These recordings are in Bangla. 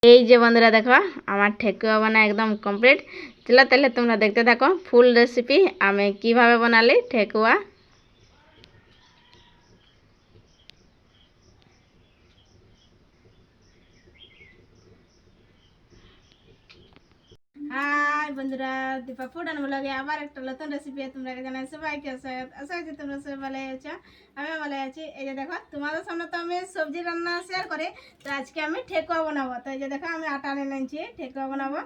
এই যে বন্ধুরা দেখো আমার ঠেকুয়া বানা একদম কমপ্লিট। চলো তাহলে তোমরা দেখতে থাকো ফুল রেসিপি আমি কিভাবে বানালি ঠেকুয়া। হাই বন্ধুরা, দীপা ফুড অ্যান্ড ব্লগে আবার একটা নতুন রেসিপি তোমরা জানাই সবাইকে আশা করছি তোমরা সবাই ভালো আছো। আমি ভালো আছি। এই যে দেখো তোমাদের সামনে তো আমি সবজি রান্না শেয়ার করি, তো আজকে আমি ঠেকুয়া বানাবো। তো এই যে দেখো আমি আটা নিয়ে নিয়েছি ঠেকুয়া বানাবো।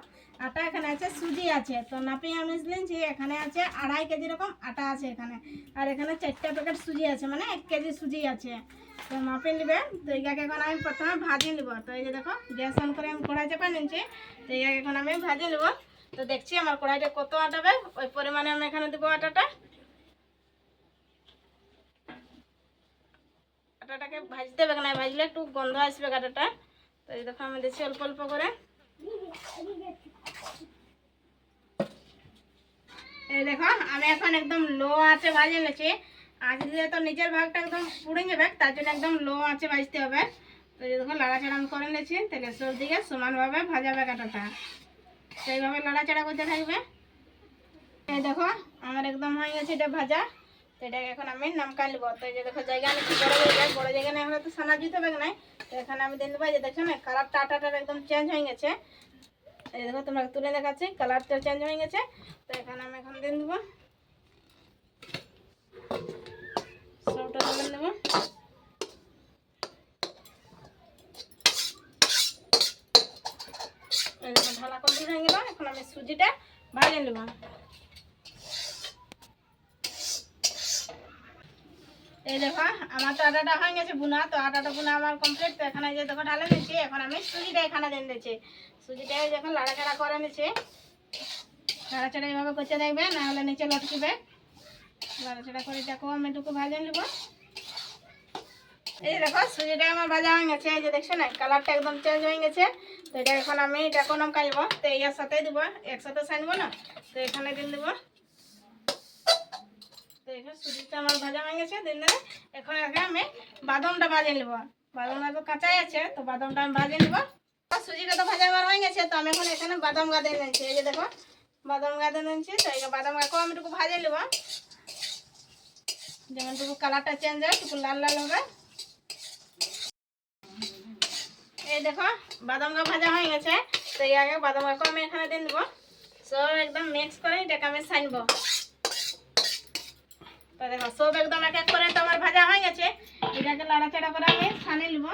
আটা এখানে আছে, সুজি আছে, তো নাপি আমি নিয়েছি। এখানে আছে 2.5 কেজি রকম আটা আছে এখানে, আর এখানে 4টা প্যাকেট সুজি আছে, মানে 1 কেজি সুজি আছে। তো মাপে নেবে। তো এইটাকে এখন আমি প্রথমে ভাজি নেব। তো এই যে দেখো গ্যাস অন করে আমি কড়াই চাপা নিয়েছি। তো এইটাকে এখন আমি ভাজি নেব। তো দেখছি আমার কড়াইটা কত আটা হবে, ওই পরিমাণে আমি এখানে দেবো আটাটাকে ভাজতে হবে না, ভাজলে একটু গন্ধ আসবে আটাটা। তো এই দেখো আমি দিচ্ছি অল্প অল্প করে। এই দেখো আমি এখন একদম লো আঁচে ভাজে নিয়েছি। আঁচ দিলে তো নিচের ভাগটা একদম পুড়ে যাবে, তার জন্য একদম লো আঁচে ভাজতে হবে। তো এই দেখো লাড়াচাড়া আমি করে নিয়েছি, তাহলে সব দিকে সমানভাবে ভাজাবে কাটাটা, সেইভাবে লাড়াচাড়া করতে থাকবে। এই দেখো আমার একদম হয়ে গেছে এটা ভাজা। তো এটাকে এখন আমি নামকা নেব। তো এই যে দেখো জায়গা আমি বড় জায়গা নেই, হলে তো সানা দিতে হবে না। তো এখানে আমি দিয়ে দেবো। এই যে দেখছো না কালারটা আটাটার একদম চেঞ্জ হয়ে গেছে। এই দেখো তোমরা তুলে দেখাচ্ছি, কালারটা চেঞ্জ হয়ে গেছে। তো এখানে আমি এখন দিয়ে দেবো, সবটা তুলে নেবো। এই দেখো ঢালা কমপ্লিট হয়ে গেল। এখন আমি সুজিটা ভাজে নেব। এই দেখো আমার তো আটাটা হয়ে গেছে বুনা। তো আটাটা বুনা আমার কমপ্লিট। তো এখানে যে দেখো ঢালে নিচ্ছি। এখন আমি সুজিটা এখানে দিয়ে দিচ্ছি। সুজিটা যখন লাড়াচাড়া করে নিচ্ছি, লাড়াচাড়া এইভাবে করতে দেখবে, না হলে নিচে লটকিবে। লাড়াচাড়া করে দেখো আমি একটু ভাজে নেব। এই দেখো সুজিটা আমার ভাজা হয়ে গেছে। এই যে দেখছো না কালারটা একদম চেঞ্জ হয়ে গেছে। তো এটা এখন আমি এটা কোনো কাটবো। তো এর সাথেই দেবো, একসাথে সানবো না। তো এখানে দিয়ে দেবো। তো এখানে সুজিটা আমার ভাজা হয়ে গেছে দিন দিলে। এখন এখানে আমি বাদামটা ভাজে নেব। বাদামটা তো কাঁচাই আছে, তো বাদামটা আমি ভাজে নেব। সুজিটা তো ভাজা আমার হয়ে গেছে। তো আমি এখন এখানে বাদাম গাঁদে নিয়েছি। এই যে দেখো বাদাম গাঁদে নিয়েছি। তো এই বাদাম গাঁকেও আমি একটু ভাজে নেব, যেমন একটু কালারটা চেঞ্জ হয়, একটু লাল লাল হবে। এই দেখো বাদাম গা ভাজা হয়ে গেছে। তো এই আগে বাদাম গাকেও আমি এখানে দিয়ে দেবো। সব একদম মিক্স করে এটাকে আমি ছানবো। তো দেখো সব একদম এক এক করে তো আমার ভাজা হয়ে গেছে। এটাকে লাড়াচাড়া করে আমি ছানিয়ে নেবো।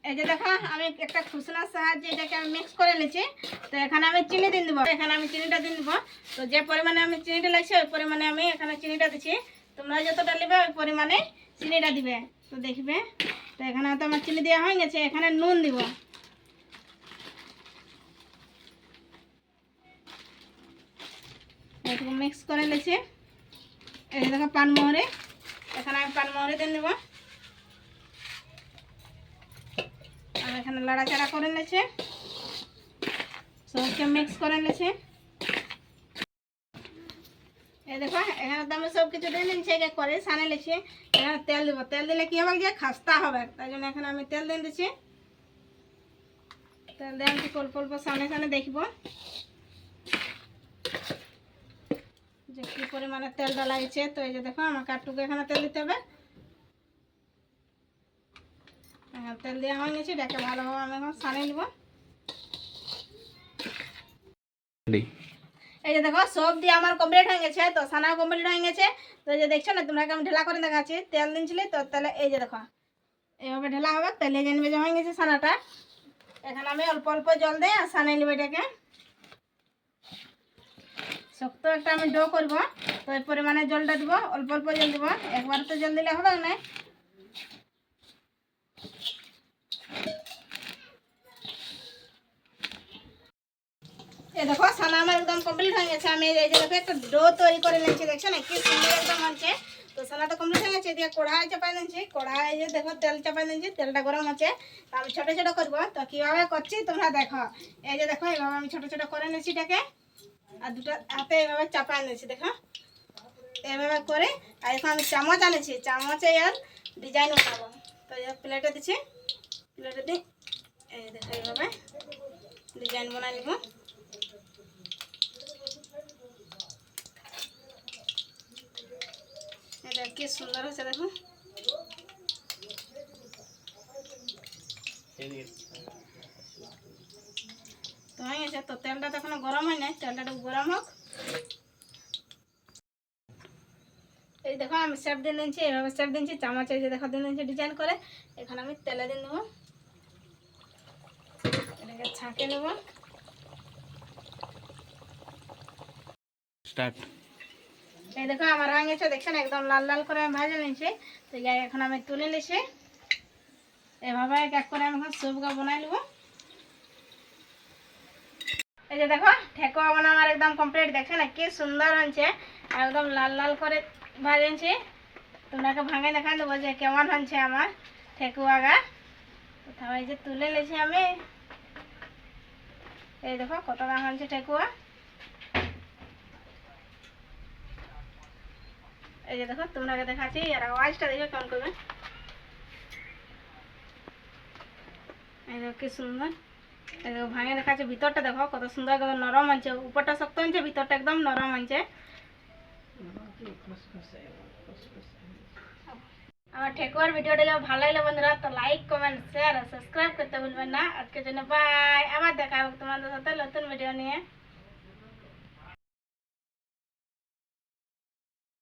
এই যে দেখো আমি একটা খুসনার সাহায্যে এটাকে আমি মিক্স করে নিয়েছি। তো এখানে আমি চিনি দিয়ে দেবো। এখানে আমি চিনিটা দিয়ে দেবো। তো যে পরিমাণে আমি চিনিটা লাগছে ওই পরিমাণে আমি এখানে চিনিটা দিচ্ছি। তোমরা যতটা নেবে ওই পরিমাণে চিনিটা দিবে। তো দেখবে। তো এখানে তো আমার চিনি দেওয়া হয়ে গেছে। এখানে নুন দিব। এরকম মিক্স করে নিয়েছি। এই দেখো পানমোহরে, এখানে আমি পানমোহরে দিয়ে নেব। আর এখানে লাড়াচাড়া করে নিয়েছি, সবকে মিক্স করে নিয়েছি। এই দেখো এখানে তো আমি সব কিছু দিয়ে নিচ্ছি, করে সানে নিচ্ছি। এখানে তেল দেবো। তেল দিলে কি হবে, যে খাস্তা হবে, তাই জন্য এখানে আমি তেল দিয়ে দিচ্ছি। তেল দিয়ে আমি অল্প অল্প সামনে সামনে দেখবো যে কি পরিমাণে তেলটা লাগছে। তো এই যে দেখো আমার কাঠটুকু এখানে তেল দিতে হবে। তেল দেওয়া হয়ে গেছে, এটাকে ভালোভাবে আমি এখন সানিয়ে নেব। এই যে দেখো সব দিয়ে আমার কমপ্লিট হয়ে গেছে। তো সানাও কমপ্লিট হয়ে গেছে। তো এই যে দেখছো না তোমরা আমি ঢেলা করে দেখাচ্ছি। তেল দিনছিলি তো তাহলে এই যে দেখো এইভাবে ঢেলা হবে, তাহলে জানবে যে হয়ে গেছে সানাটা। এখানে আমি অল্প অল্প জল দিয়ে আর সানিয়ে নেব এটাকে। শক্ত একটা আমি ডো করবো, তো এই পরিমাণে জলটা দিব, অল্প অল্প জল দিব, একবার তো জল দিলে হবে না। এই দেখো সানা আমার একদম কমপ্লিট হয়ে গেছে। আমি এই যে দেখো একটা ডো তৈরি করে নিয়েছি, দেখছো না কি সুন্দর একদম হচ্ছে। তো সানা তো কমপ্লিট হয়ে গেছে। দিয়ে কড়াই চাপাই নিয়েছি। কড়াই যে দেখো তেল চাপাই নিয়েছি, তেলটা গরম হচ্ছে। তো আমি ছোটো ছোটো করবো। তো কীভাবে করছি তোমরা দেখো। এই যে দেখো এইভাবে আমি ছোটো ছোটো করে নিয়েছি এটাকে, আর দুটো হাতে এইভাবে চাপাই নিয়েছি। দেখো এভাবে করে। আর এখন আমি চামচ আনেছি, চামচে আর ডিজাইন বানাবো। তো প্লেটে দিচ্ছি, প্লেটে দিই, এই দেখো এইভাবে ডিজাইন বানাই নিব। এটা কি সুন্দর হচ্ছে দেখো। তো হয়ে গেছে। তো তেলটা তো এখনো গরম হয় নাই, তেলটা একটু গরম হোক। এই দেখো আমি শেপ দিয়ে নিচ্ছি, এইভাবে শেপ দিচ্ছি, চামচে যে দেখো দিয়ে নিচ্ছি ডিজাইন করে। এখন আমি তেলে দিয়ে নেবো, এটাকে ছাঁকে নেব। স্টার্ট। এই দেখো আমার হয়ে গেছে, দেখছেন একদম লাল লাল করে আমি ভাজে নিয়েছি। তো যাই এখন আমি তুলে নিছি, এভাবে এক এক করে আমি এখন সবগুলো বানাই নেব। এই যে দেখো ঠেকুয়া বানা আমার একদম কমপ্লিট, দেখছে না কি সুন্দর হয়েছে, একদম লাল লাল করে ভাজেছি। তোমাকে ভাঙে দেখা দেবো যে কেমন হচ্ছে আমার ঠেকুয়া গা। কোথাও এই যে তুলে নিয়েছি আমি, এই দেখো কতটা হচ্ছে ঠেকুয়া। এই যে দেখো তোমাকে দেখাচ্ছি, আর আওয়াজটা দেখো কেমন করবে। এই দেখো কি সুন্দর, এই দেখো ভাঙে দেখাচ্ছে, ভিতরটা দেখো কত সুন্দর, একদম নরম আছে, উপরটা শক্ত আছে, ভিতরটা একদম নরম আছে। আমার ঠেকুয়ার ভিডিওটা যদি ভালো লাগলে বন্ধুরা তো লাইক কমেন্ট শেয়ার আর সাবস্ক্রাইব করতে ভুলবেন না। আজকের জন্য বাই, আবার দেখা হবে তোমাদের সাথে নতুন ভিডিও নিয়ে।